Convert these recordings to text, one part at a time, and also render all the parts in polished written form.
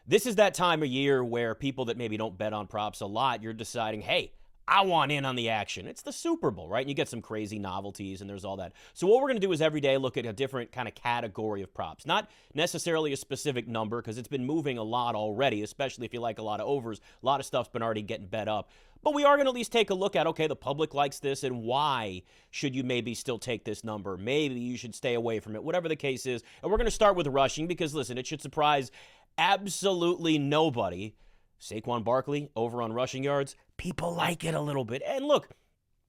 This is that time of year where people that maybe don't bet on props a lot, you're deciding, hey, I want in on the action. It's the Super Bowl, right? And you get some crazy novelties and there's all that. So what we're going to do is every day look at a different kind of category of props. Not necessarily a specific number because it's been moving a lot already, especially if you like a lot of overs. A lot of stuff's been already getting bet up. But we are going to at least take a look at, okay, the public likes this and why should you maybe still take this number? Maybe you should stay away from it, whatever the case is. And we're going to start with rushing because, listen, it should surprise absolutely nobody. Saquon Barkley over on rushing yards. People like it a little bit. And look,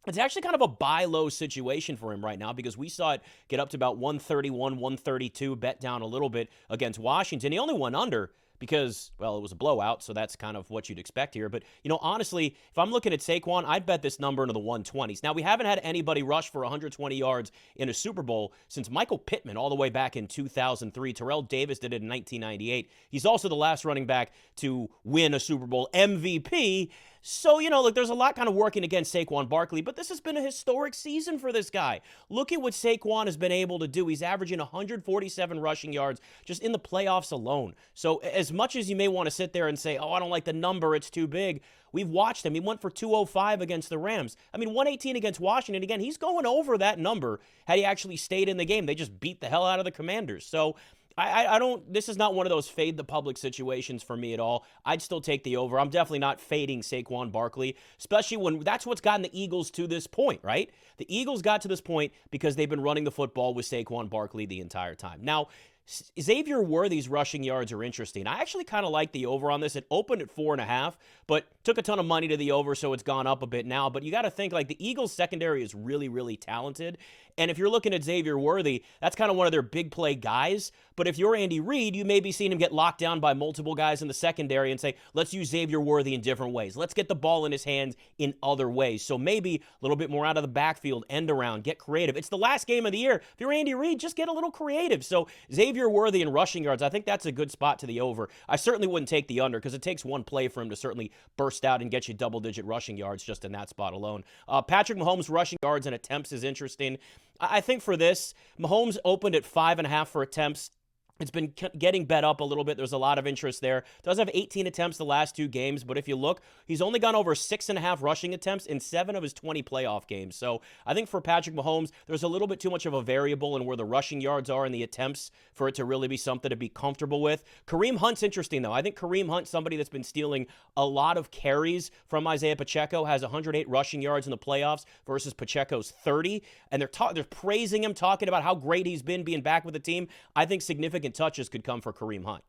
it's actually kind of a buy low situation for him right now because we saw it get up to about 131, 132, bet down a little bit against Washington. He only went under because, well, it was a blowout, so that's kind of what you'd expect here. But, honestly, if I'm looking at Saquon, I'd bet this number into the 120s. Now, we haven't had anybody rush for 120 yards in a Super Bowl since Michael Pittman all the way back in 2003. Terrell Davis did it in 1998. He's also the last running back to win a Super Bowl MVP. So, look, there's a lot kind of working against Saquon Barkley, but this has been a historic season for this guy. Look at what Saquon has been able to do. He's averaging 147 rushing yards just in the playoffs alone. So as much as you may want to sit there and say, oh, I don't like the number, it's too big, we've watched him. He went for 205 against the Rams. 118 against Washington. Again, he's going over that number had he actually stayed in the game. They just beat the hell out of the Commanders. So I don't, this is not one of those fade the public situations for me at all. I'd still take the over. I'm definitely not fading Saquon Barkley, especially when that's what's gotten the Eagles to this point, right? The Eagles got to this point because they've been running the football with Saquon Barkley the entire time. Now, Xavier Worthy's rushing yards are interesting. I actually kind of like the over on this. It opened at 4.5, but took a ton of money to the over, so it's gone up a bit now. But you got to think, like, the Eagles' secondary is really, really talented. And if you're looking at Xavier Worthy, that's kind of one of their big play guys. But if you're Andy Reid, you may be seeing him get locked down by multiple guys in the secondary and say, let's use Xavier Worthy in different ways. Let's get the ball in his hands in other ways. So maybe a little bit more out of the backfield, end around, get creative. It's the last game of the year. If you're Andy Reid, just get a little creative. So Xavier Worthy in rushing yards, I think that's a good spot to the over. I certainly wouldn't take the under because it takes one play for him to certainly burst out and get you double-digit rushing yards just in that spot alone. Patrick Mahomes' rushing yards and attempts is interesting. I think for this, Mahomes opened at 5.5 for attempts. It's been getting bet up a little bit. There's a lot of interest there. Does have 18 attempts the last 2 games, but if you look, he's only gone over 6.5 rushing attempts in 7 of his 20 playoff games. So I think for Patrick Mahomes, there's a little bit too much of a variable in where the rushing yards are and the attempts for it to really be something to be comfortable with. Kareem Hunt's interesting, though. I think Kareem Hunt, somebody that's been stealing a lot of carries from Isaiah Pacheco, has 108 rushing yards in the playoffs versus Pacheco's 30, and they're praising him, talking about how great he's been being back with the team. I think significant touches could come for Kareem Hunt.